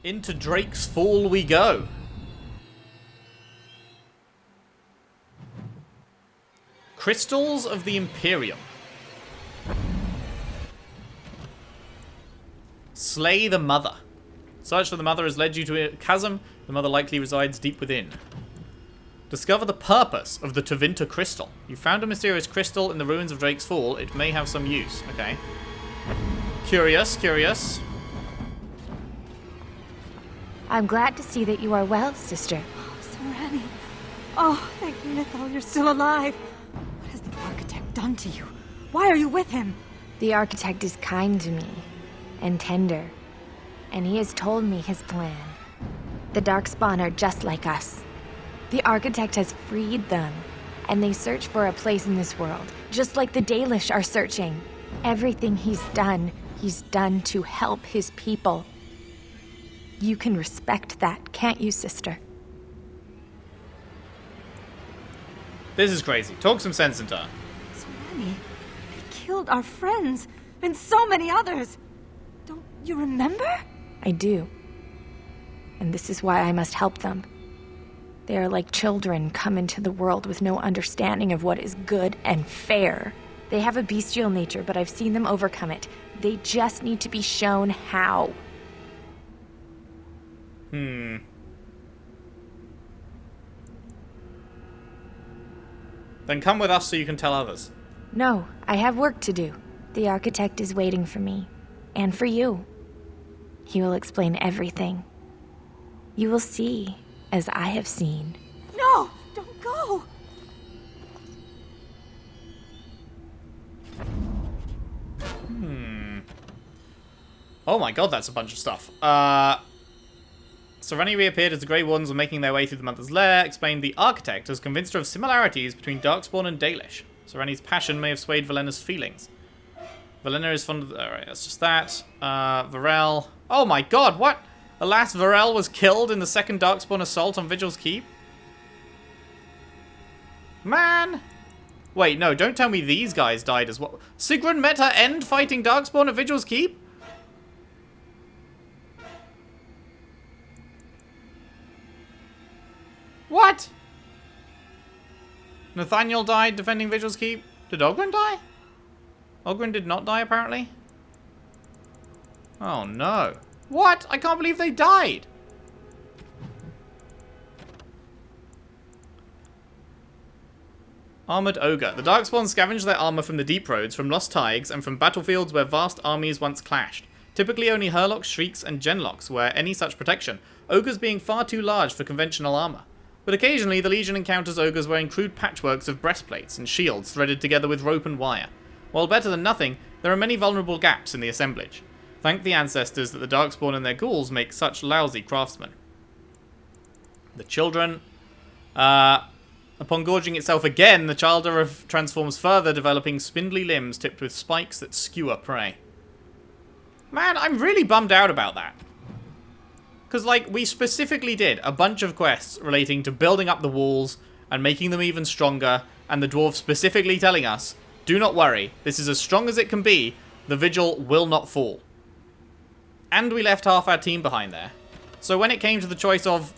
Into Drake's Fall we go. Crystals of the Imperium. Slay the Mother. Search for the Mother has led you to a chasm. The Mother likely resides deep within. Discover the purpose of the Tevinter Crystal. You found a mysterious crystal in the ruins of Drake's Fall. It may have some use. Okay. Curious, curious. I'm glad to see that you are well, sister. Oh, Sereni. Oh, thank Nithal, you're still alive. What has the Architect done to you? Why are you with him? The Architect is kind to me, and tender, and he has told me his plan. The Darkspawn are just like us. The Architect has freed them, and they search for a place in this world, just like the Dalish are searching. Everything he's done to help his people. You can respect that, can't you, sister? This is crazy. Talk some sense into her. Sereni, they killed our friends, and so many others. Don't you remember? I do. And this is why I must help them. They are like children come into the world with no understanding of what is good and fair. They have a bestial nature, but I've seen them overcome it. They just need to be shown how. Then come with us so you can tell others. No, I have work to do. The Architect is waiting for me. And for you. He will explain everything. You will see, as I have seen. No, don't go. Oh my god, that's a bunch of stuff. Sereni reappeared as the Grey Wardens were making their way through the Mother's Lair, explained the Architect has convinced her of similarities between Darkspawn and Dalish. Sereni's passion may have swayed Valena's feelings. Valena is fond of... Alright, that's just that. Varel... Oh my god, what? Alas, Varel was killed in the second Darkspawn assault on Vigil's Keep? Man! Wait, no, don't tell me these guys died as well. Sigrun met her end fighting Darkspawn at Vigil's Keep? What? Nathaniel died defending Vigil's Keep? Did Ogren die? Ogren did not die, apparently. Oh, no. What? I can't believe they died. Armored Ogre. The Darkspawn scavenge their armor from the deep roads, from lost tigers, and from battlefields where vast armies once clashed. Typically only Hurlocks, Shrieks, and Genlocks wear any such protection, ogres being far too large for conventional armor. But occasionally, the Legion encounters ogres wearing crude patchworks of breastplates and shields threaded together with rope and wire. While better than nothing, there are many vulnerable gaps in the assemblage. Thank the ancestors that the Darkspawn and their ghouls make such lousy craftsmen. The children... upon gorging itself again, the Childer transforms further, developing spindly limbs tipped with spikes that skewer prey. Man, I'm really bummed out about that. Because, like, we specifically did a bunch of quests relating to building up the walls and making them even stronger, and the dwarves specifically telling us, do not worry, this is as strong as it can be, the Vigil will not fall. And we left half our team behind there. So when it came to the choice of,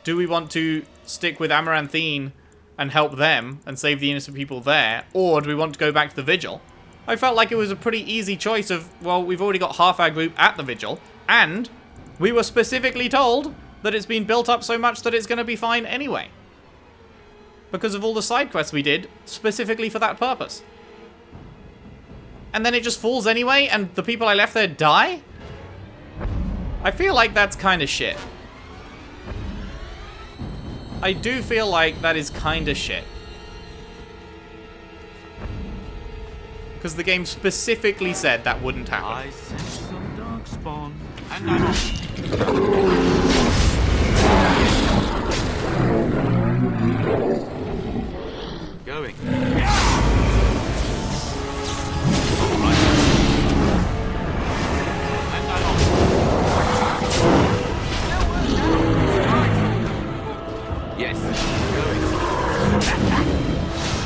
do we want to stick with Amaranthine and help them and save the innocent people there, or do we want to go back to the Vigil, I felt like it was a pretty easy choice of, well, we've already got half our group at the Vigil, and we were specifically told that it's been built up so much that it's going to be fine anyway. Because of all the side quests we did, specifically for that purpose. And then it just falls anyway, and the people I left there die? I feel like that's kind of shit. I do feel like that is kind of shit. Because the game specifically said that wouldn't happen. I sense some Darkspawn, and I'm off. Going. Right. And I'm off. Yes, going.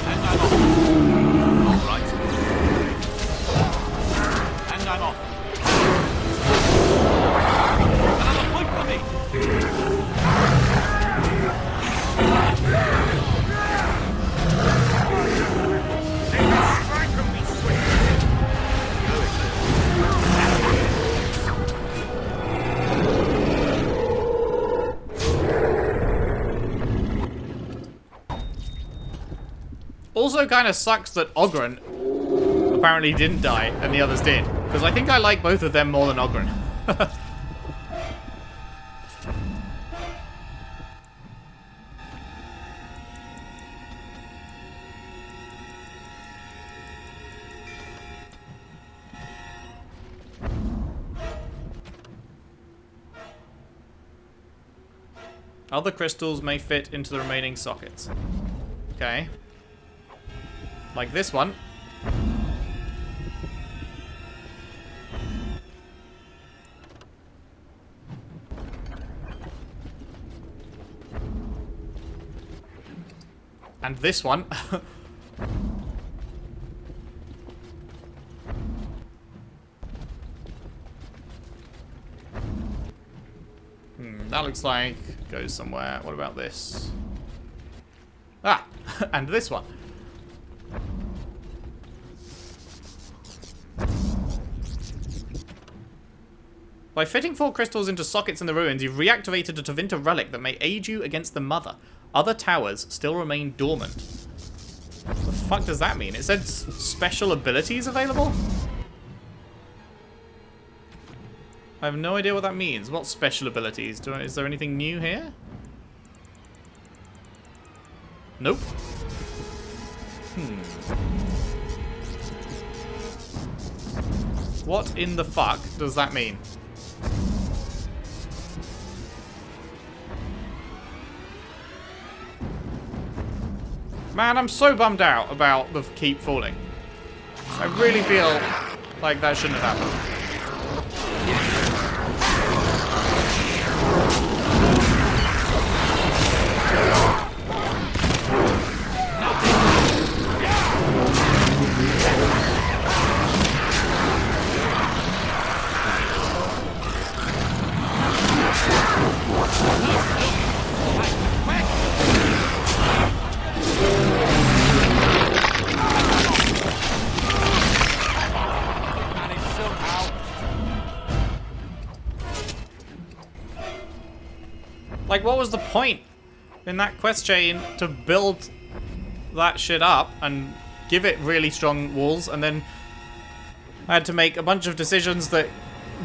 And I'm off. All right. And I'm off. Another point. also kind of sucks that Ogren apparently didn't die and the others did. Because I think I like both of them more than Ogren. Other crystals may fit into the remaining sockets. Okay. Like this one. And this one. That looks like goes somewhere. What about this? Ah, and this one. By fitting 4 crystals into sockets in the ruins, you've reactivated a Tevinter relic that may aid you against the Mother. Other towers still remain dormant. What the fuck does that mean? It said special abilities available? I have no idea what that means. What special abilities? Is there anything new here? Nope. What in the fuck does that mean? Man, I'm so bummed out about the keep falling. I really feel like that shouldn't have happened. Like, what was the point in that quest chain to build that shit up and give it really strong walls, and then I had to make a bunch of decisions that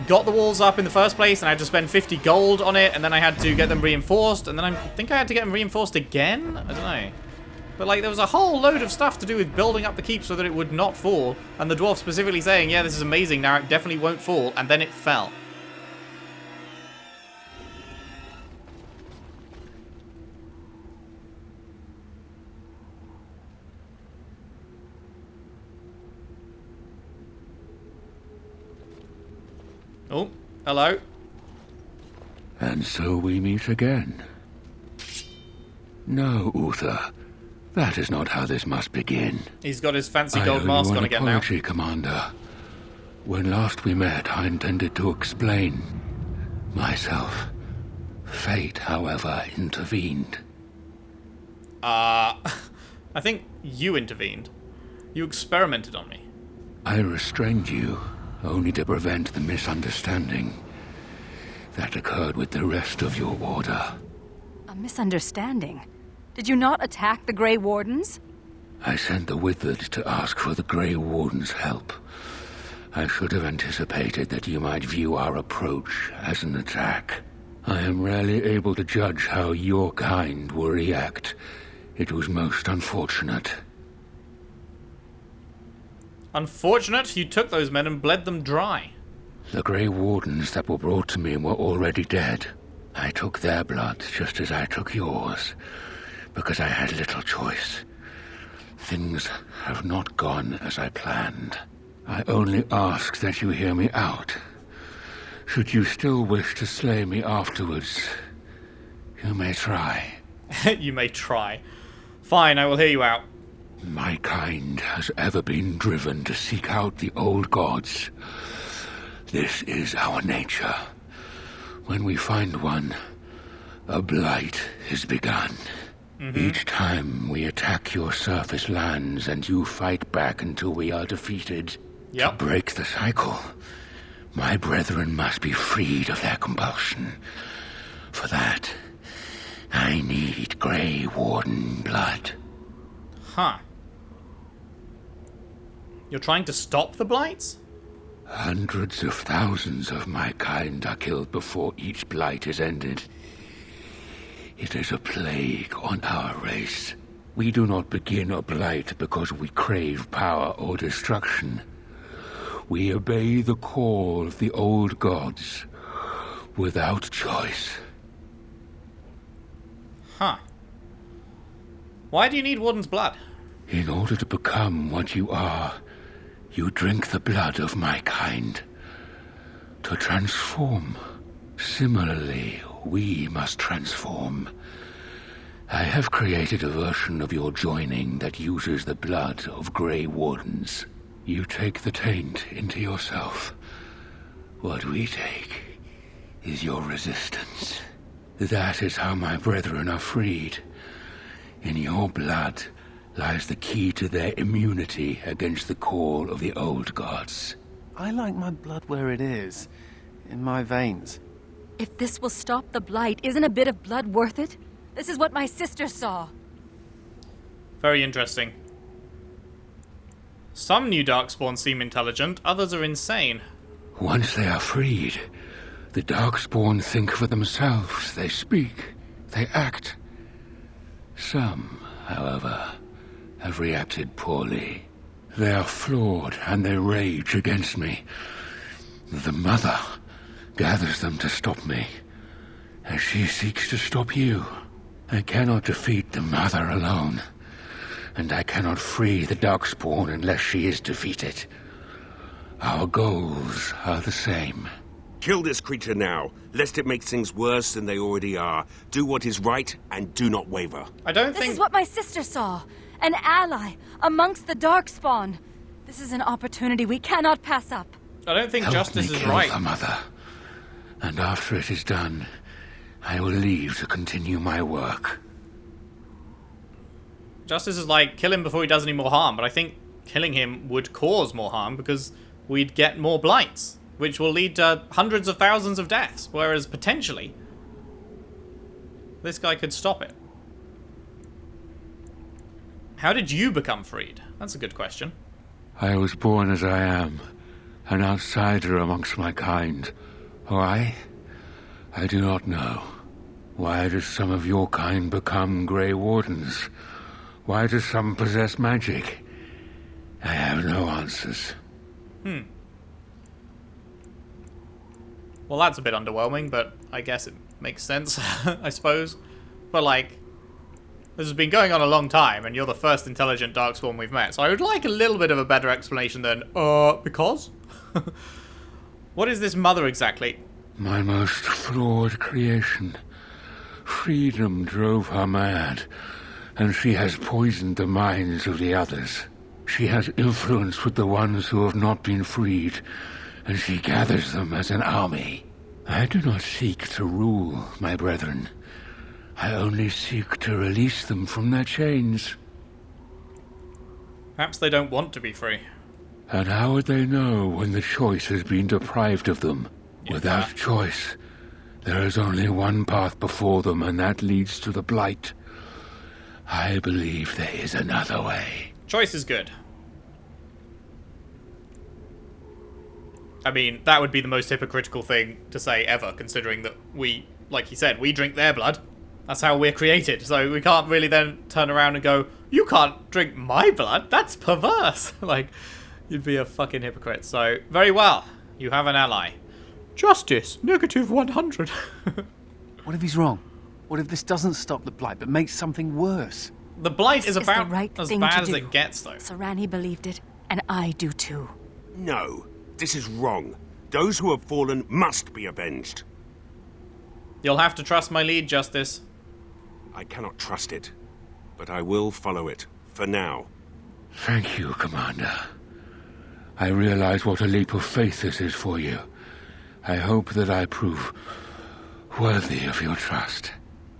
got the walls up in the first place, and I had to spend 50 gold on it, and then I had to get them reinforced, and then I think I had to get them reinforced again? I don't know. But, like, there was a whole load of stuff to do with building up the keep so that it would not fall, and the dwarf specifically saying, yeah, this is amazing, now it definitely won't fall, and then it fell. Oh, hello. And so we meet again. No, Uther. That is not how this must begin. He's got his fancy gold mask on again now. Apology, Commander. When last we met, I intended to explain myself. Fate, however, intervened. I think you intervened. You experimented on me. I restrained you, only to prevent the misunderstanding that occurred with the rest of your order. A misunderstanding? Did you not attack the Grey Wardens? I sent the Withered to ask for the Grey Wardens' help. I should have anticipated that you might view our approach as an attack. I am rarely able to judge how your kind will react. It was most unfortunate. Unfortunate you took those men and bled them dry. The Grey Wardens that were brought to me were already dead. I took their blood just as I took yours, because I had little choice. Things have not gone as I planned. I only ask that you hear me out. Should you still wish to slay me afterwards, you may try. You may try. Fine, I will hear you out. My kind has ever been driven to seek out the old gods. This is our nature. When we find one, a blight is begun. Each time we attack your surface lands and you fight back until we are defeated. Yep. To break the cycle, my brethren must be freed of their compulsion. For that, I need Grey Warden blood. Huh. You're trying to stop the blights? Hundreds of thousands of my kind are killed before each blight is ended. It is a plague on our race. We do not begin a blight because we crave power or destruction. We obey the call of the old gods without choice. Huh. Why do you need Warden's blood? In order to become what you are, you drink the blood of my kind. To transform. Similarly, we must transform. I have created a version of your joining that uses the blood of Grey Wardens. You take the taint into yourself. What we take is your resistance. That is how my brethren are freed. In your blood lies the key to their immunity against the call of the old gods. I like my blood where it is, in my veins. If this will stop the blight, isn't a bit of blood worth it? This is what my sister saw. Very interesting. Some new Darkspawn seem intelligent, others are insane. Once they are freed, the Darkspawn think for themselves. They speak, they act. Some, however, have reacted poorly. They are flawed and they rage against me. The Mother gathers them to stop me, as she seeks to stop you. I cannot defeat the Mother alone, and I cannot free the Darkspawn unless she is defeated. Our goals are the same. Kill this creature now, lest it makes things worse than they already are. Do what is right, and do not waver. I don't This think... is what my sister saw. An ally amongst the Darkspawn. This is an opportunity we cannot pass up. I don't think Help justice me is kill right. the Mother, and after it is done, I will leave to continue my work. Justice is like, kill him before he does any more harm, but I think killing him would cause more harm because we'd get more blights, which will lead to hundreds of thousands of deaths, whereas potentially this guy could stop it. How did you become freed? That's a good question. I was born as I am, an outsider amongst my kind. Why? I do not know. Why does some of your kind become Grey Wardens? Why do some possess magic? I have no answers. Well, that's a bit underwhelming, but I guess it makes sense, I suppose. But, like, this has been going on a long time, and you're the first intelligent Darkspawn we've met, so I would like a little bit of a better explanation than, because? What is this Mother exactly? My most flawed creation. Freedom drove her mad, and she has poisoned the minds of the others. She has influence with the ones who have not been freed, and she gathers them as an army. I do not seek to rule, my brethren. I only seek to release them from their chains. Perhaps they don't want to be free. And how would they know when the choice has been deprived of them? Yeah. Without choice, there is only one path before them, and that leads to the blight. I believe there is another way. Choice is good. I mean, that would be the most hypocritical thing to say ever, considering that we, like you said, we drink their blood. That's how we're created, so we can't really then turn around and go, you can't drink my blood, that's perverse. Like, you'd be a fucking hypocrite. So, very well, you have an ally. Justice, -100. What if he's wrong? What if this doesn't stop the blight, but makes something worse? The blight This is is the about right as thing bad to as do. it gets, though. Sarani believed it, and I do too. No, this is wrong. Those who have fallen must be avenged. You'll have to trust my lead, Justice. I cannot trust it, but I will follow it, for now. Thank you, Commander. I realize what a leap of faith this is for you. I hope that I prove worthy of your trust.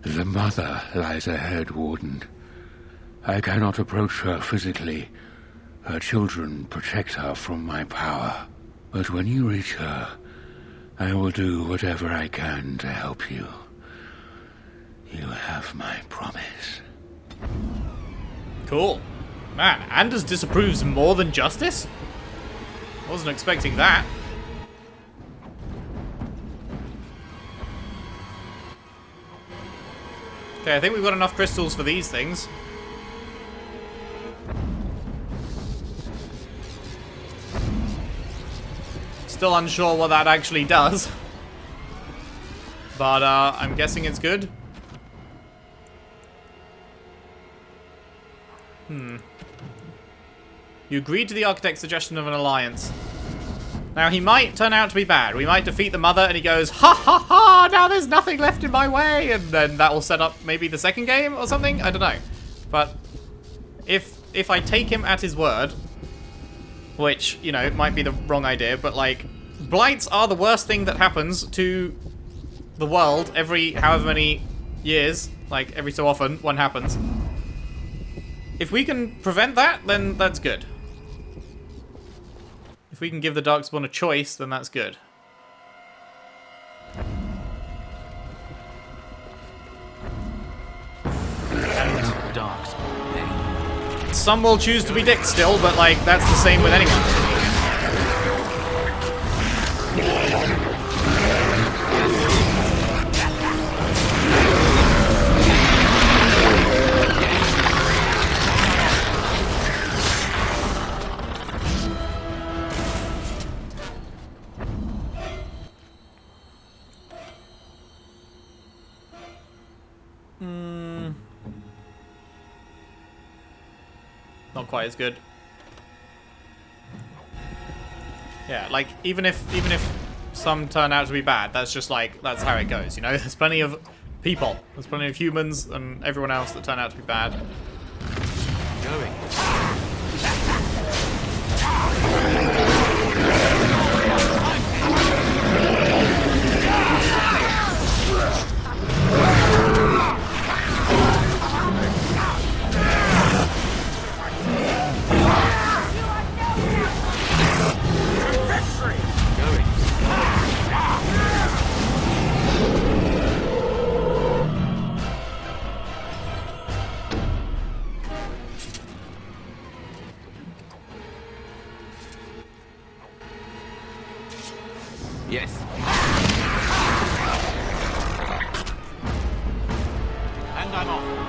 The Mother lies ahead, Warden. I cannot approach her physically. Her children protect her from my power. But when you reach her, I will do whatever I can to help you. You have my promise. Cool. Man, Anders disapproves more than justice? Wasn't expecting that. Okay, I think we've got enough crystals for these things. Still unsure what that actually does. But I'm guessing it's good. You agreed to the Architect's suggestion of an alliance. Now, he might turn out to be bad. We might defeat the mother, and he goes, ha ha ha, now there's nothing left in my way, and then that will set up maybe the second game or something? I don't know. But if I take him at his word, which, you know, might be the wrong idea, but, like, blights are the worst thing that happens to the world every however many years. Like, every so often, one happens. If we can prevent that, then that's good. If we can give the Darkspawn a choice, then that's good. Darkspawn. Some will choose to be dicks still, but, like, that's the same with anyone. Not quite as good. Yeah, like, even if some turn out to be bad, that's just like, that's how it goes, you know? There's plenty of people, there's plenty of humans and everyone else that turn out to be bad. Going. Yes. And I'm off.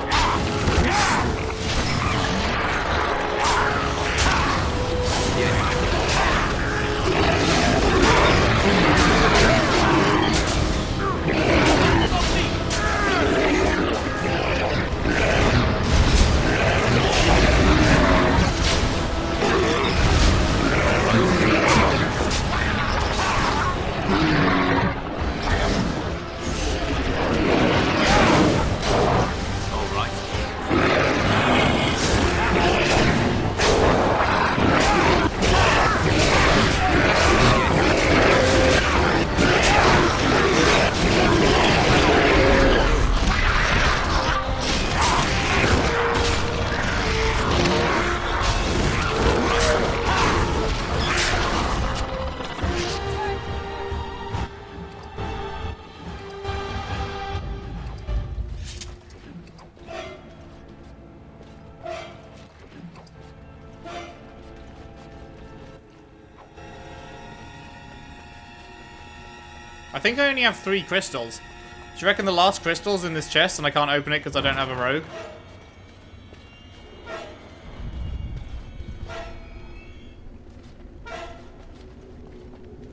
I think I only have 3 crystals. Do you reckon the last crystal's in this chest and I can't open it because I don't have a rogue?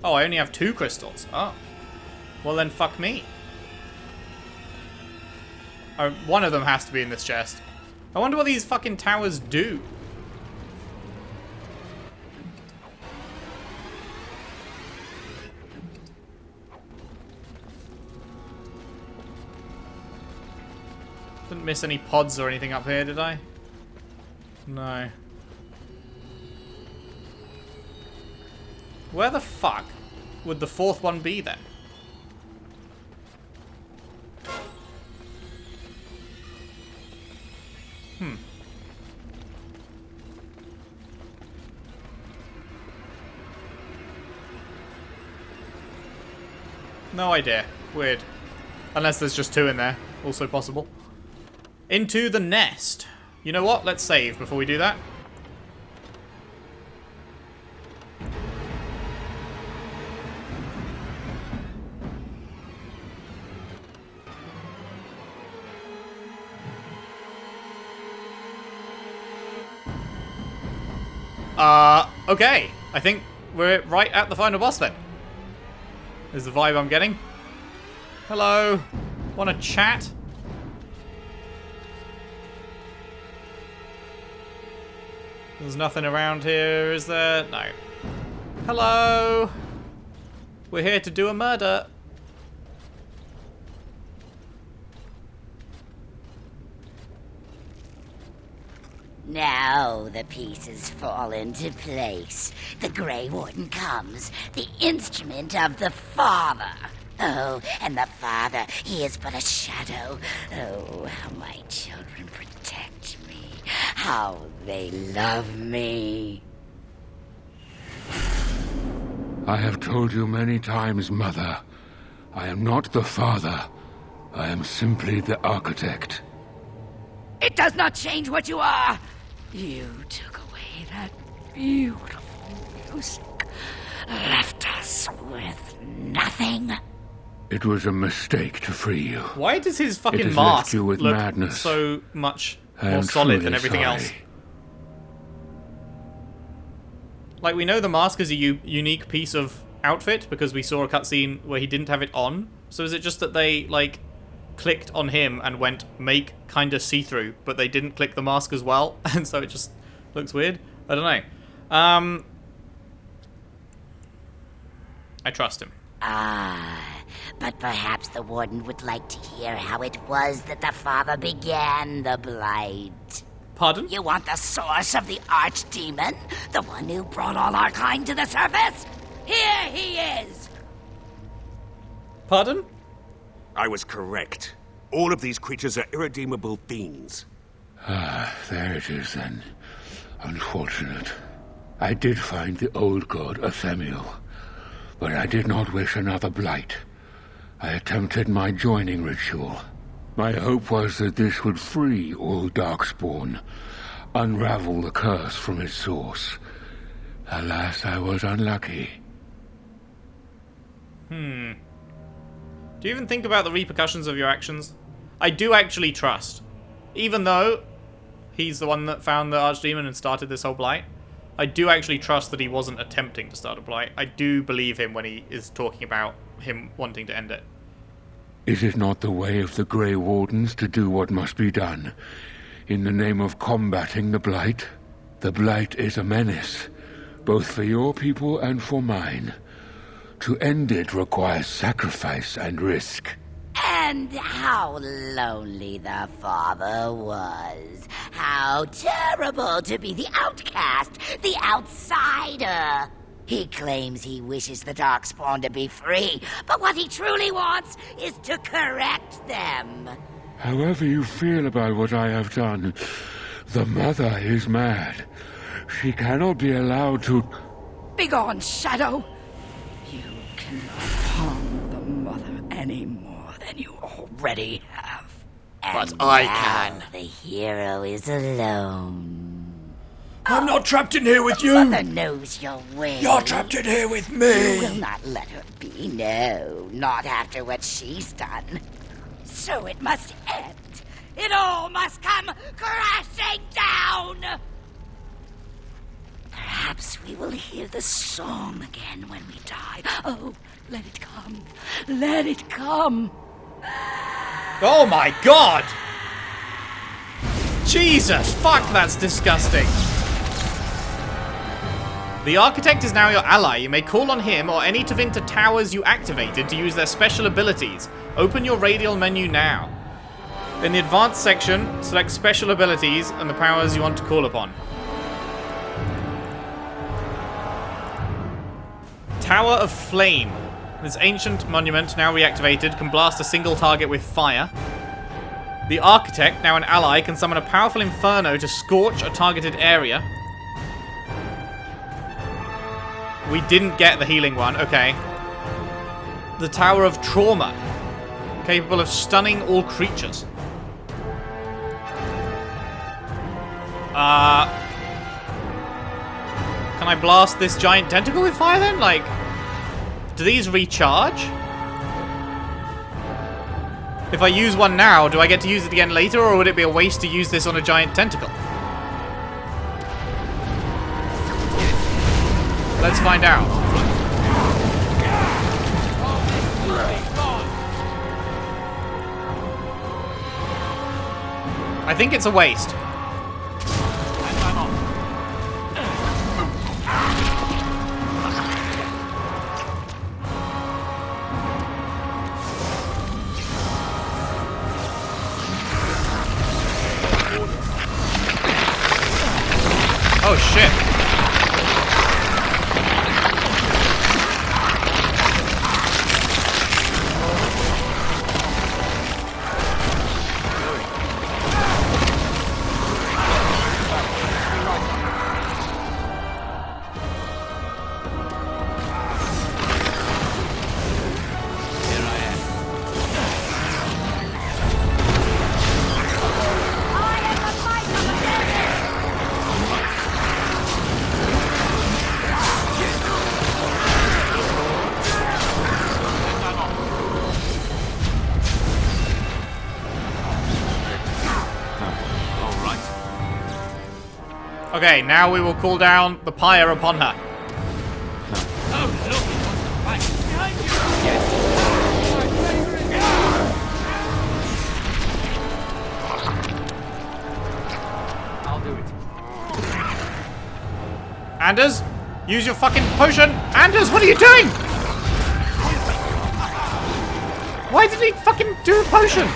Oh, I only have 2 crystals. Oh. Well then, fuck me. Oh, one of them has to be in this chest. I wonder what these fucking towers do. Didn't miss any pods or anything up here, did I? No. Where the fuck would the 4th one be then? No idea. Weird. Unless there's just 2 in there. Also possible. Into the nest. You know what? Let's save before we do that. Okay. I think we're right at the final boss then. Is the vibe I'm getting. Hello. Wanna chat? There's nothing around here, is there? No. Hello. We're here to do a murder. Now the pieces fall into place. The Grey Warden comes, the instrument of the Father. Oh, and the Father, he is but a shadow. Oh, how my children protect me. How they love me. I have told you many times, Mother. I am not the Father. I am simply the Architect. It does not change what you are. You took away that beautiful music, left us with nothing. It was a mistake to free you. Why does his It fucking has mask left you with look madness. so much I more am solid than truly everything sorry. else? Like, we know the mask is a unique piece of outfit because we saw a cutscene where he didn't have it on. So is it just that they, like, clicked on him and went make kinda see-through, but they didn't click the mask as well, and so it just looks weird? I don't know. I trust him. But perhaps the Warden would like to hear how it was that the Father began the Blight. Pardon? You want the source of the Archdemon? The one who brought all our kind to the surface? Here he is! Pardon? I was correct. All of these creatures are irredeemable fiends. Ah, there it is then. Unfortunate. I did find the old god Athemiel, but I did not wish another blight. I attempted my joining ritual. My hope was that this would free all Darkspawn, unravel the curse from its source. Alas, I was unlucky. Do you even think about the repercussions of your actions? I do actually trust. Even though he's the one that found the Archdemon and started this whole blight, I do actually trust that he wasn't attempting to start a blight. I do believe him when he is talking about him wanting to end it. Is it not the way of the Grey Wardens to do what must be done, in the name of combating the Blight? The Blight is a menace, both for your people and for mine. To end it requires sacrifice and risk. And how lonely the Father was. How terrible to be the outcast, the outsider. He claims he wishes the Darkspawn to be free, but what he truly wants is to correct them. However you feel about what I have done, the Mother is mad. She cannot be allowed to... Begone, Shadow! You cannot harm the Mother any more than you already have. But And I now can. The hero is alone. I'm not trapped in here with you! Mother knows your way. You're trapped in here with You me! will not let her be, no. Not after what she's done. So it must end. It all must come crashing down! Perhaps we will hear the song again when we die. Oh, let it come. Let it come. Oh my god! Jesus, fuck, that's disgusting. The Architect is now your ally. You may call on him or any Tevinter towers you activated to use their special abilities. Open your radial menu now. In the advanced section, select special abilities and the powers you want to call upon. Tower of Flame. This ancient monument, now reactivated, can blast a single target with fire. The Architect, now an ally, can summon a powerful inferno to scorch a targeted area. We didn't get the healing one, okay. The Tower of Trauma, capable of stunning all creatures. Can I blast this giant tentacle with fire then? Like, do these recharge? If I use one now, do I get to use it again later, or would it be a waste to use this on a giant tentacle? Let's find out. I think it's a waste. Oh shit. Okay, now we will call down the pyre upon her. I'll do it. Anders, use your fucking potion. Anders, what are you doing? Why did he fucking do a potion?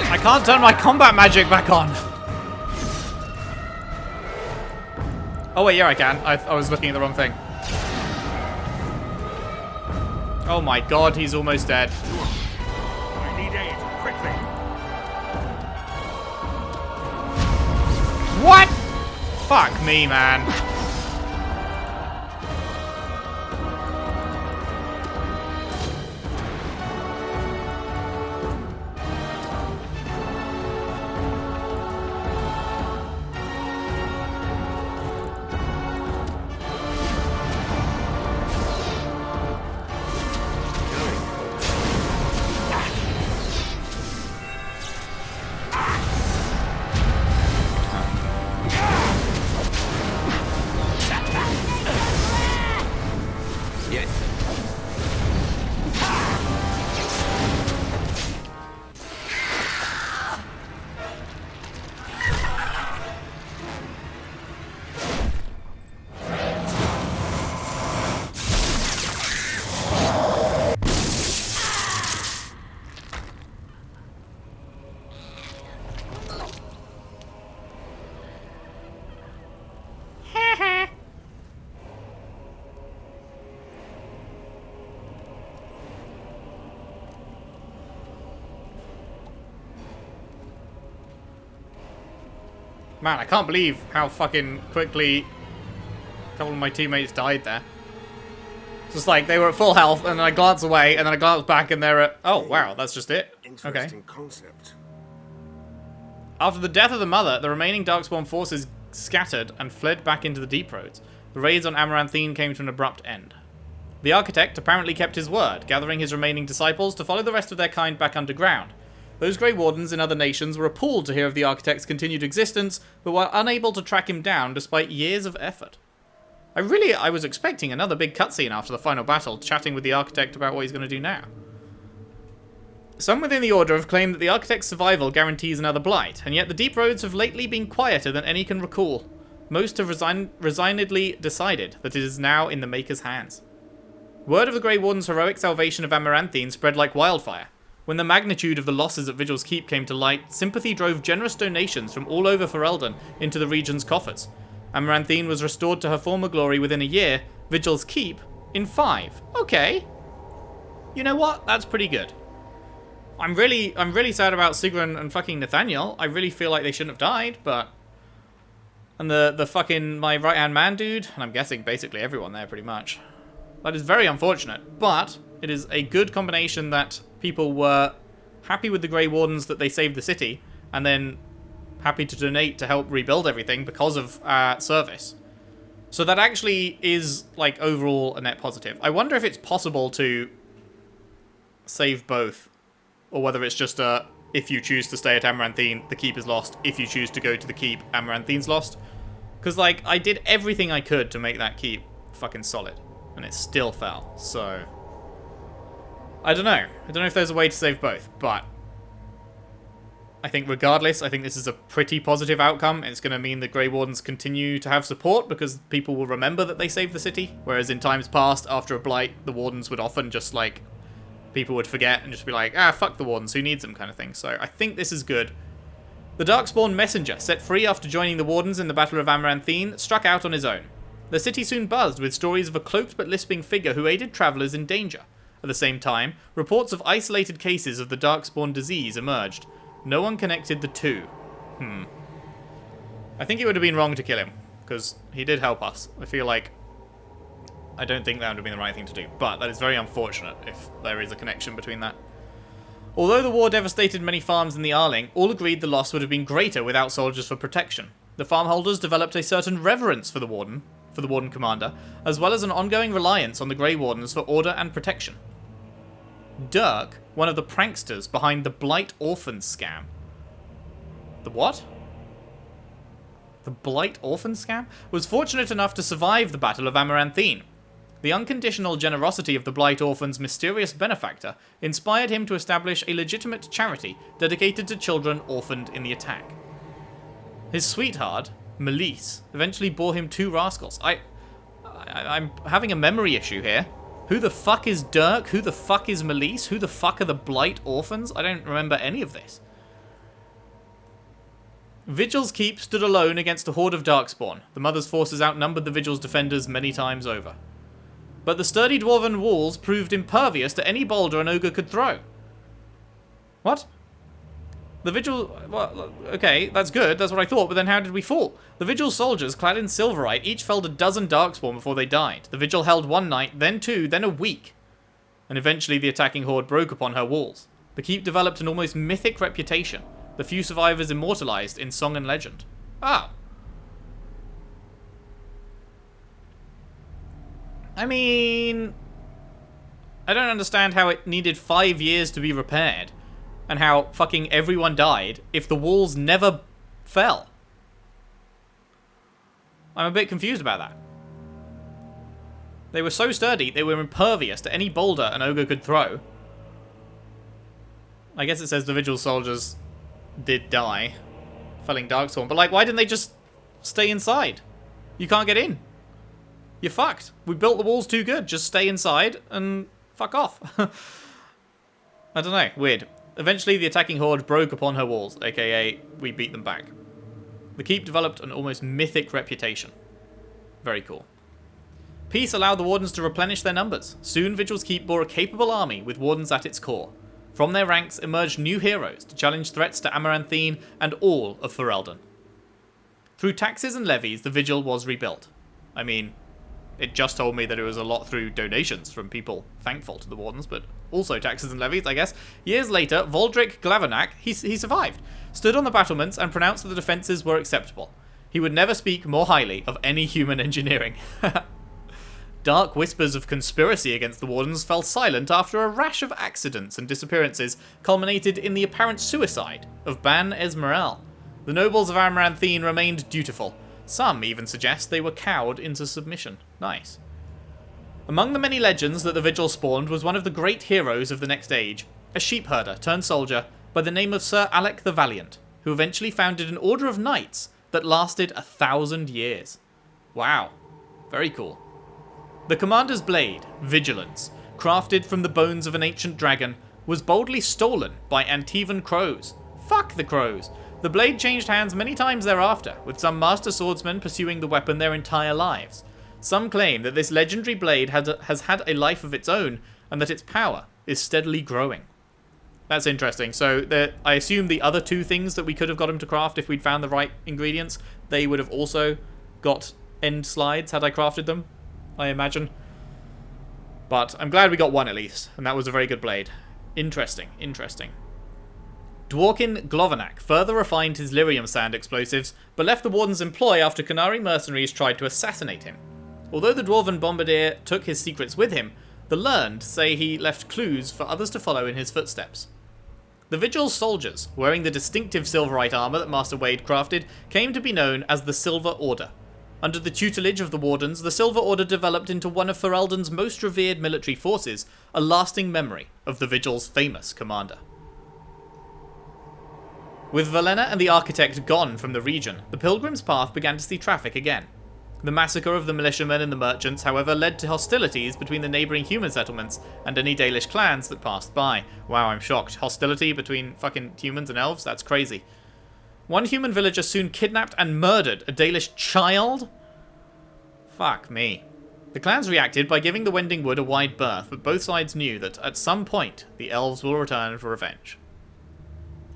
I can't turn my combat magic back on. Oh wait, yeah I can. I was looking at the wrong thing. Oh my god, he's almost dead. I need aid, quickly. What? Fuck me, man. Man, I can't believe how fucking quickly a couple of my teammates died there. Just like, they were at full health, and then I glance away, and then I glance back, and they're at... Oh, wow, that's just it? Interesting Okay. concept. After the death of the mother, the remaining Darkspawn forces scattered and fled back into the Deep Roads. The raids on Amaranthine came to an abrupt end. The Architect apparently kept his word, gathering his remaining disciples to follow the rest of their kind back underground. Those Grey Wardens in other nations were appalled to hear of the Architect's continued existence, but were unable to track him down despite years of effort. I was expecting another big cutscene after the final battle, chatting with the Architect about what he's going to do now. Some within the Order have claimed that the Architect's survival guarantees another Blight, and yet the Deep Roads have lately been quieter than any can recall. Most have resignedly decided that it is now in the Maker's hands. Word of the Grey Warden's heroic salvation of Amaranthine spread like wildfire. When the magnitude of the losses at Vigil's Keep came to light, sympathy drove generous donations from all over Ferelden into the region's coffers. Amaranthine was restored to her former glory within a year, Vigil's Keep in 5. Okay. You know what? That's pretty good. I'm really sad about Sigrun and fucking Nathaniel. I really feel like they shouldn't have died, but... And the fucking, my right-hand man dude, and I'm guessing basically everyone there pretty much. That is very unfortunate, but it is a good combination that people were happy with the Grey Wardens that they saved the city, and then happy to donate to help rebuild everything because of service. So that actually is, like, overall a net positive. I wonder if it's possible to save both, or whether it's just a, if you choose to stay at Amaranthine, the keep is lost. If you choose to go to the keep, Amaranthine's lost. Because, like, I did everything I could to make that keep fucking solid, and it still fell, so... I don't know. I don't know if there's a way to save both, but... I think regardless, I think this is a pretty positive outcome. It's going to mean the Grey Wardens continue to have support, because people will remember that they saved the city, whereas in times past, after a blight, the Wardens would often just, like... people would forget and just be like, fuck the Wardens, who needs them, kind of thing. So I think this is good. The Darkspawn messenger, set free after joining the Wardens in the Battle of Amaranthine, struck out on his own. The city soon buzzed with stories of a cloaked but lisping figure who aided travellers in danger. At the same time, reports of isolated cases of the Darkspawn disease emerged. No one connected the two. I think it would have been wrong to kill him, because he did help us. I feel like... I don't think that would have been the right thing to do, but that is very unfortunate if there is a connection between that. Although the war devastated many farms in the Arling, all agreed the loss would have been greater without soldiers for protection. The farmholders developed a certain reverence for the Warden commander, as well as an ongoing reliance on the Grey Wardens for order and protection. Dirk, one of the pranksters behind the Blight Orphans scam. The what? The Blight Orphans scam? Was fortunate enough to survive the Battle of Amaranthine. The unconditional generosity of the Blight Orphans' mysterious benefactor inspired him to establish a legitimate charity dedicated to children orphaned in the attack. His sweetheart, Melise, eventually bore him 2 rascals. I'm having a memory issue here. Who the fuck is Dirk? Who the fuck is Melise? Who the fuck are the Blight Orphans? I don't remember any of this. Vigil's Keep stood alone against a horde of Darkspawn. The Mother's forces outnumbered the Vigil's defenders many times over. But the sturdy dwarven walls proved impervious to any boulder an ogre could throw. What? The Vigil... Well, okay, that's good, that's what I thought, but then how did we fall? The Vigil soldiers, clad in silverite, each felled a dozen Darkspawn before they died. The Vigil held 1 night, then 2, then a week. And eventually the attacking horde broke upon her walls. The keep developed an almost mythic reputation, the few survivors immortalized in song and legend. Ah. I mean... I don't understand how it needed 5 years to be repaired, and how fucking everyone died if the walls never fell. I'm a bit confused about that. They were so sturdy, they were impervious to any boulder an ogre could throw. I guess it says the Vigil soldiers did die, felling Darkspawn, but like, why didn't they just stay inside? You can't get in. You're fucked. We built the walls too good. Just stay inside and fuck off. I don't know. Weird. Eventually, the attacking horde broke upon her walls, aka we beat them back. The keep developed an almost mythic reputation. Very cool. Peace allowed the Wardens to replenish their numbers. Soon, Vigil's Keep bore a capable army with Wardens at its core. From their ranks emerged new heroes to challenge threats to Amaranthine and all of Ferelden. Through taxes and levies, the Vigil was rebuilt. I mean, it just told me that it was a lot through donations from people thankful to the Wardens, but also taxes and levies, I guess. Years later, Voldric Glavenack, he survived, stood on the battlements and pronounced that the defences were acceptable. He would never speak more highly of any human engineering. Dark whispers of conspiracy against the Wardens fell silent after a rash of accidents and disappearances culminated in the apparent suicide of Ban Esmerel. The nobles of Amaranthine remained dutiful. Some even suggest they were cowed into submission. Nice. Among the many legends that the Vigil spawned was one of the great heroes of the next age, a sheepherder turned soldier by the name of Sir Alec the Valiant, who eventually founded an order of knights that lasted 1,000 years. Wow. Very cool. The commander's blade, Vigilance, crafted from the bones of an ancient dragon, was boldly stolen by Antivan crows. Fuck the crows. The blade changed hands many times thereafter, with some master swordsmen pursuing the weapon their entire lives. Some claim that this legendary blade has had a life of its own, and that its power is steadily growing. That's interesting. So I assume the other two things that we could have got him to craft if we'd found the right ingredients, they would have also got end slides had I crafted them, I imagine. But I'm glad we got one at least, and that was a very good blade. Interesting. Dworkin Glovenack further refined his lyrium sand explosives, but left the Warden's employ after Qunari mercenaries tried to assassinate him. Although the Dwarven bombardier took his secrets with him, the learned say he left clues for others to follow in his footsteps. The Vigil soldiers, wearing the distinctive silverite armour that Master Wade crafted, came to be known as the Silver Order. Under the tutelage of the Wardens, the Silver Order developed into one of Ferelden's most revered military forces, a lasting memory of the Vigil's famous commander. With Valenna and the Architect gone from the region, the Pilgrim's Path began to see traffic again. The massacre of the militiamen and the merchants, however, led to hostilities between the neighbouring human settlements and any Dalish clans that passed by. Wow, I'm shocked. Hostility between fucking humans and elves? That's crazy. One human villager soon kidnapped and murdered a Dalish child? Fuck me. The clans reacted by giving the Wending Wood a wide berth, but both sides knew that at some point the elves will return for revenge.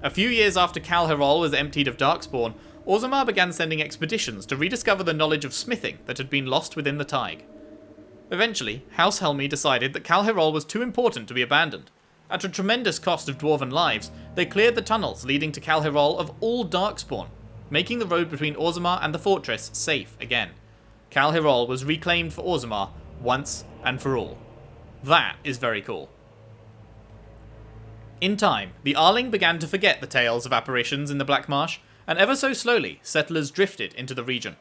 A few years after Kal Herol was emptied of Darkspawn, Orzammar began sending expeditions to rediscover the knowledge of smithing that had been lost within the Thaig. Eventually, House Helmi decided that Kal Herol was too important to be abandoned. At a tremendous cost of dwarven lives, they cleared the tunnels leading to Kal Herol of all Darkspawn, making the road between Orzammar and the fortress safe again. Kal Herol was reclaimed for Orzammar once and for all. That is very cool. In time, the Arling began to forget the tales of apparitions in the Black Marsh, and ever so slowly, settlers drifted into the region.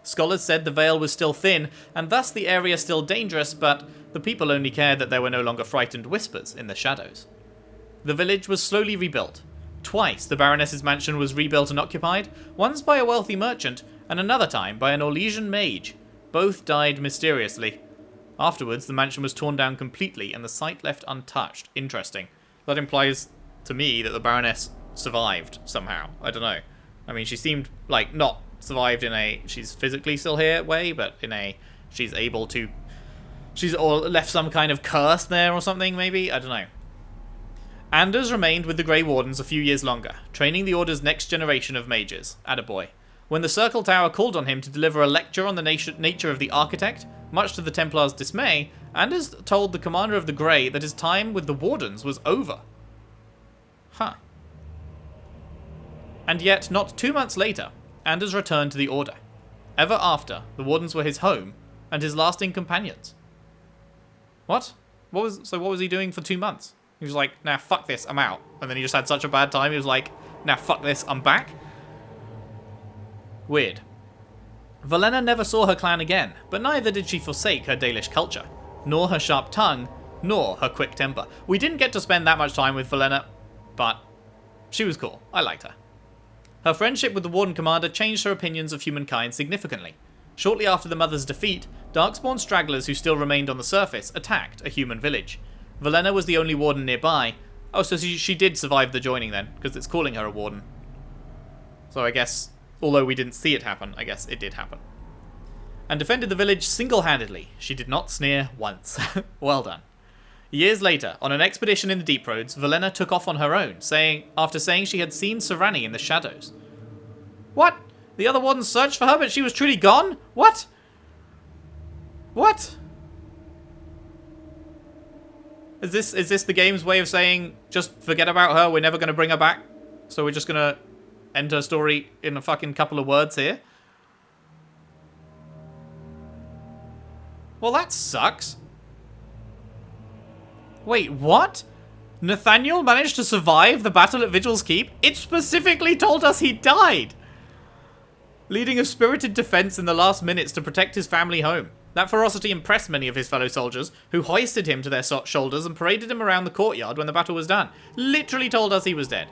Scholars said the veil was still thin, and thus the area still dangerous, but the people only cared that there were no longer frightened whispers in the shadows. The village was slowly rebuilt. Twice the Baroness's mansion was rebuilt and occupied, once by a wealthy merchant, and another time by an Orlesian mage. Both died mysteriously. Afterwards, the mansion was torn down completely, and the site left untouched. Interesting. That implies, to me, that the Baroness survived somehow. I don't know. I mean, she seemed like not survived in a she's physically still here way, but in a she's able to, she's or left some kind of curse there or something, maybe? I don't know. Anders remained with the Grey Wardens a few years longer, training the Order's next generation of mages. Attaboy. When the Circle Tower called on him to deliver a lecture on the nature of the Architect, much to the Templars' dismay, Anders told the commander of the Grey that his time with the Wardens was over. Huh. And yet, not 2 months later, Anders returned to the Order. Ever after, the Wardens were his home and his lasting companions. What? What was he doing for 2 months? He was like, nah, fuck this, I'm out. And then he just had such a bad time, he was like, nah, fuck this, I'm back. Weird. Valenna never saw her clan again, but neither did she forsake her Dalish culture, nor her sharp tongue, nor her quick temper. We didn't get to spend that much time with Valenna, but she was cool. I liked her. Her friendship with the Warden Commander changed her opinions of humankind significantly. Shortly after the Mother's defeat, Darkspawn stragglers who still remained on the surface attacked a human village. Valenna was the only Warden nearby. Oh, so she did survive the joining then, because it's calling her a Warden. So I guess, although we didn't see it happen, I guess it did happen. And defended the village single-handedly. She did not sneer once. Well done. Years later, on an expedition in the Deep Roads, Valenna took off on her own, after saying she had seen Serani in the shadows. What? The other Wardens searched for her, but she was truly gone? What? What? Is this the game's way of saying, just forget about her, we're never going to bring her back? So we're just going to end her story in a fucking couple of words here? Well, that sucks. Wait, what? Nathaniel managed to survive the battle at Vigil's Keep? It specifically told us he died! Leading a spirited defense in the last minutes to protect his family home. That ferocity impressed many of his fellow soldiers, who hoisted him to their shoulders and paraded him around the courtyard when the battle was done. Literally told us he was dead.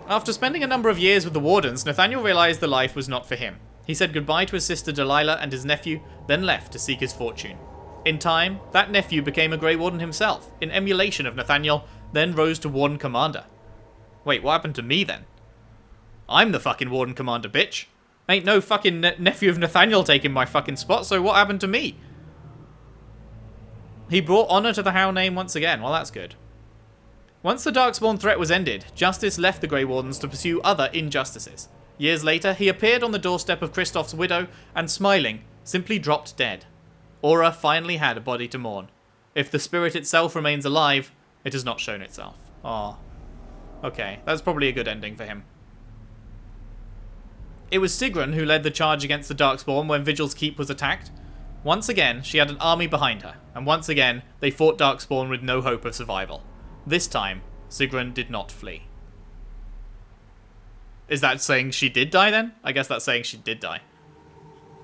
After spending a number of years with the Wardens, Nathaniel realized the life was not for him. He said goodbye to his sister Delilah and his nephew, then left to seek his fortune. In time, that nephew became a Grey Warden himself, in emulation of Nathaniel, then rose to Warden Commander. Wait, what happened to me then? I'm the fucking Warden Commander, bitch. Ain't no fucking nephew of Nathaniel taking my fucking spot, so what happened to me? He brought honour to the Howe name once again. Well, that's good. Once the Darkspawn threat was ended, Justice left the Grey Wardens to pursue other injustices. Years later, he appeared on the doorstep of Kristoff's widow and, smiling, simply dropped dead. Aura finally had a body to mourn. If the spirit itself remains alive, it has not shown itself. Aw. Okay, that's probably a good ending for him. It was Sigrun who led the charge against the Darkspawn when Vigil's keep was attacked. Once again, she had an army behind her, and once again, they fought Darkspawn with no hope of survival. This time, Sigrun did not flee. Is that saying she did die then? I guess that's saying she did die.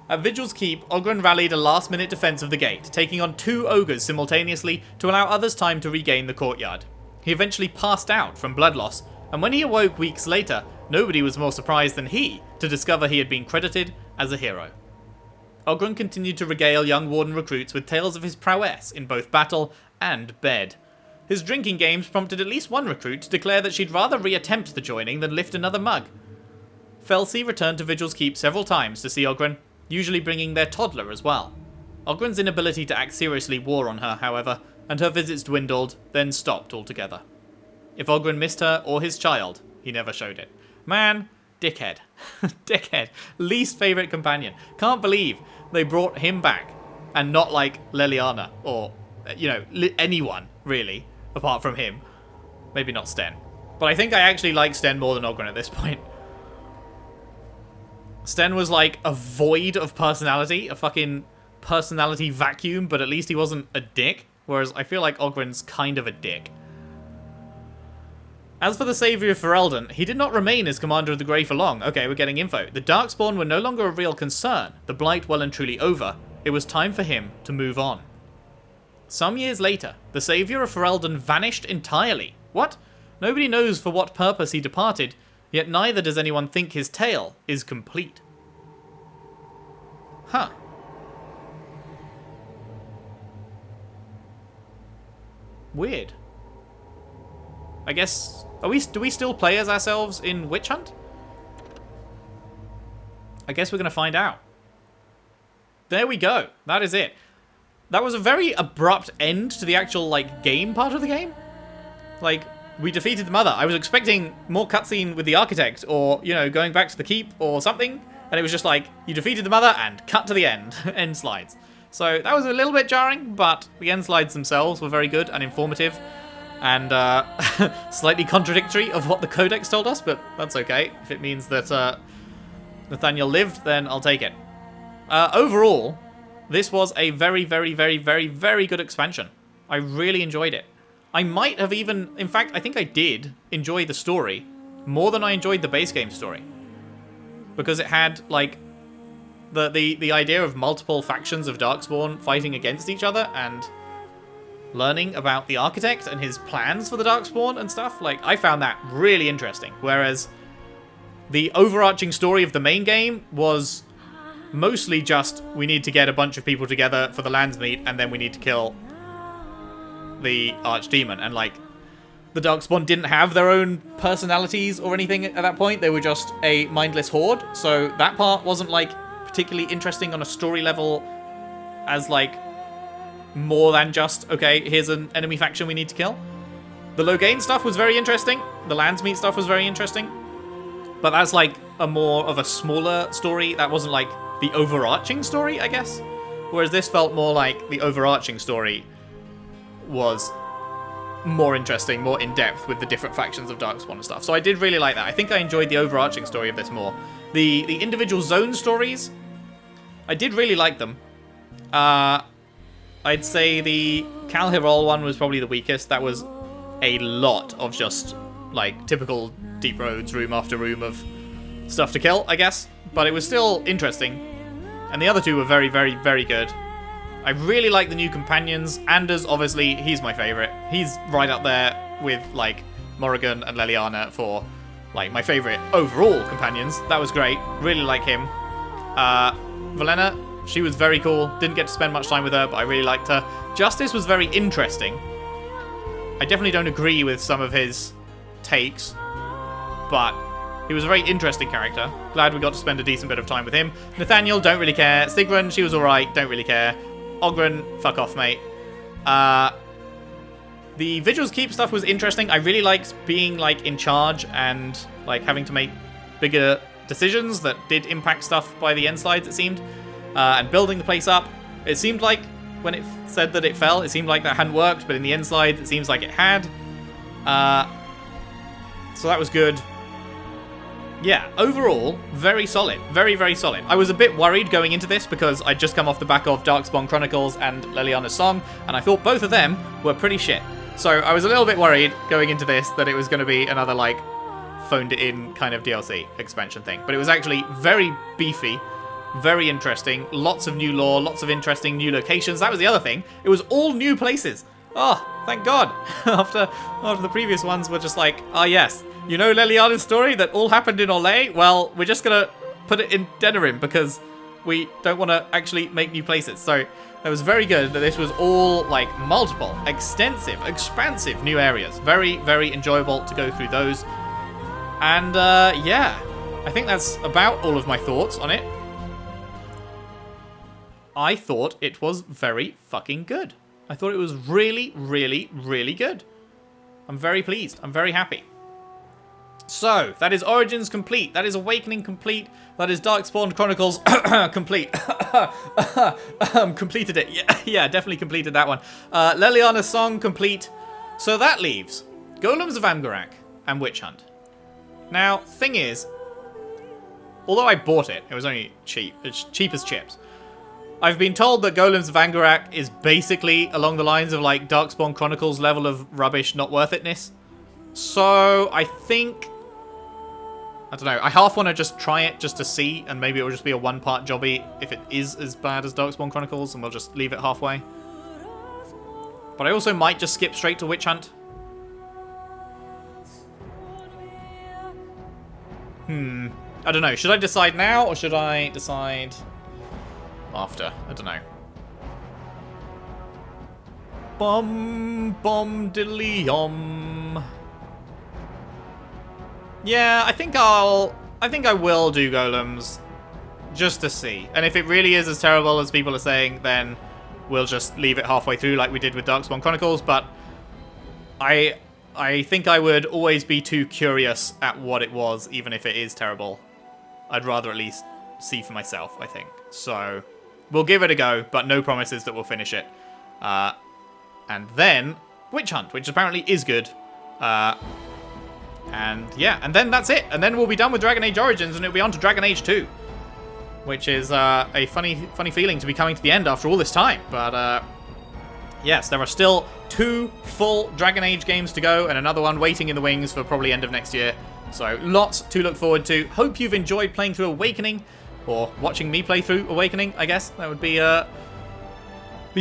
At Vigil's keep, Oghren rallied a last-minute defense of the gate, taking on 2 ogres simultaneously to allow others time to regain the courtyard. He eventually passed out from blood loss, and when he awoke weeks later, nobody was more surprised than he to discover he had been credited as a hero. Oghren continued to regale young Warden recruits with tales of his prowess in both battle and bed. His drinking games prompted at least one recruit to declare that she'd rather reattempt the joining than lift another mug. Felsi returned to Vigil's keep several times to see Oghren, usually bringing their toddler as well. Oghren's inability to act seriously wore on her, however, and her visits dwindled, then stopped altogether. If Oghren missed her or his child, he never showed it. Man, dickhead. Dickhead. Least favourite companion. Can't believe they brought him back, and not like Leliana, or, anyone, really, apart from him. Maybe not Sten. But I think I actually like Sten more than Oghren at this point. Sten was like a void of personality, a fucking personality vacuum, but at least he wasn't a dick, whereas I feel like Oghren's kind of a dick. As for the Saviour of Ferelden, he did not remain as Commander of the Grey for long. Okay, we're getting info. The Darkspawn were no longer a real concern, the Blight well and truly over. It was time for him to move on. Some years later, the Saviour of Ferelden vanished entirely. What? Nobody knows for what purpose he departed, yet neither does anyone think his tale is complete. Huh. Weird. I guess... do we still play as ourselves in Witch Hunt? I guess we're going to find out. There we go. That is it. That was a very abrupt end to the actual, game part of the game. We defeated the mother. I was expecting more cutscene with the Architect, or, going back to the keep, or something. And it was just you defeated the mother, and cut to the end. End slides. So, that was a little bit jarring, but the end slides themselves were very good and informative. And, slightly contradictory of what the Codex told us, but that's okay. If it means that, Nathaniel lived, then I'll take it. Overall, this was a very, very, very, very, very good expansion. I really enjoyed it. I might have even... In fact, I think I did enjoy the story more than I enjoyed the base game story. Because it had, the idea of multiple factions of Darkspawn fighting against each other and learning about the Architect and his plans for the Darkspawn and stuff. I found that really interesting. Whereas the overarching story of the main game was mostly just, we need to get a bunch of people together for the Landsmeet, and then we need to kill the Archdemon. And, the Darkspawn didn't have their own personalities or anything at that point. They were just a mindless horde. So that part wasn't, particularly interesting on a story level as, more than just, okay, here's an enemy faction we need to kill. The Loghain stuff was very interesting. The Landsmeet stuff was very interesting. But that's, a more of a smaller story. That wasn't, the overarching story, I guess. Whereas this felt more like the overarching story was more interesting, more in-depth with the different factions of Darkspawn and stuff. So I did really like that. I think I enjoyed the overarching story of this more. The individual zone stories, I did really like them. I'd say the Kal Hirol one was probably the weakest. That was a lot of just, typical Deep Roads, room after room of stuff to kill, I guess. But it was still interesting. And the other two were very, very, very good. I really like the new companions. Anders, obviously, he's my favourite. He's right up there with, Morrigan and Leliana for, my favourite overall companions. That was great. Really like him. Valenna, She was very cool. Didn't get to spend much time with her, but I really liked her. Justice was very interesting. I definitely don't agree with some of his takes, but he was a very interesting character. Glad we got to spend a decent bit of time with him. Nathaniel, don't really care. Sigrun, she was alright, don't really care. Ogren, fuck off, mate. The Vigil's Keep stuff was interesting. I really liked being, like, in charge and, like, having to make bigger decisions that did impact stuff by the end slides, it seemed. And building the place up. It seemed like, when it said that it fell, it seemed like that hadn't worked, but in the end slides, it seems like it had. So that was good. Yeah, overall, very solid. Very, very solid. I was a bit worried going into this because I'd just come off the back of Darkspawn Chronicles and Leliana's Song, and I thought both of them were pretty shit. So I was a little bit worried going into this that it was going to be another, like, phoned-in kind of DLC expansion thing. But it was actually very beefy, very interesting, lots of new lore, lots of interesting new locations. That was the other thing. It was all new places. Oh, thank God. after the previous ones were just like, ah, yes. You know Leliana's story that all happened in Orlais? Well, we're just going to put it in Denerim because we don't want to actually make new places. So it was very good that this was all, like, multiple, extensive, expansive new areas. Very, very enjoyable to go through those. And, yeah, I think that's about all of my thoughts on it. I thought it was very fucking good. I thought it was really, really, really good. I'm very pleased. I'm very happy. So, that is Origins complete. That is Awakening complete. That is Darkspawn Chronicles complete. Completed it. Yeah, definitely completed that one. Leliana's Song complete. So that leaves Golems of Amgarak and Witch Hunt. Now, thing is, although I bought it, it was only cheap. It's cheap as chips. I've been told that Golems of Amgarak is basically along the lines of, like, Darkspawn Chronicles level of rubbish not worth itness. So, I think, I don't know, I half want to just try it just to see, and maybe it will just be a one-part jobby if it is as bad as Darkspawn Chronicles, and we'll just leave it halfway. But I also might just skip straight to Witch Hunt. I don't know, should I decide now, or should I decide after? I don't know. Bum diddly yum. Yeah, I think I will do Golems just to see. And if it really is as terrible as people are saying, then we'll just leave it halfway through like we did with Darkspawn Chronicles, but I think I would always be too curious at what it was, even if it is terrible. I'd rather at least see for myself, I think. So, we'll give it a go, but no promises that we'll finish it. And then, Witch Hunt, which apparently is good. And yeah, and then that's it. And then we'll be done with Dragon Age Origins, and it'll be on to Dragon Age 2. Which is a funny feeling to be coming to the end after all this time. But yes, there are still 2 full Dragon Age games to go, and another one waiting in the wings for probably end of next year. So lots to look forward to. Hope you've enjoyed playing through Awakening, or watching me play through Awakening, I guess. That would be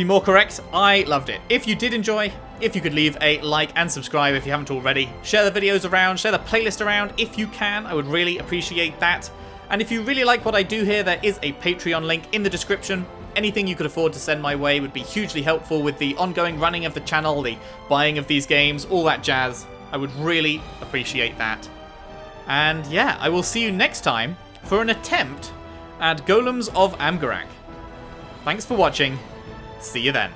more correct. I loved it. If you did enjoy, if you could leave a like and subscribe if you haven't already. Share the videos around, share the playlist around if you can. I would really appreciate that. And if you really like what I do here, there is a Patreon link in the description. Anything you could afford to send my way would be hugely helpful with the ongoing running of the channel, the buying of these games, all that jazz. I would really appreciate that. And yeah, I will see you next time for an attempt at Golems of Amgarak. Thanks for watching. See you then.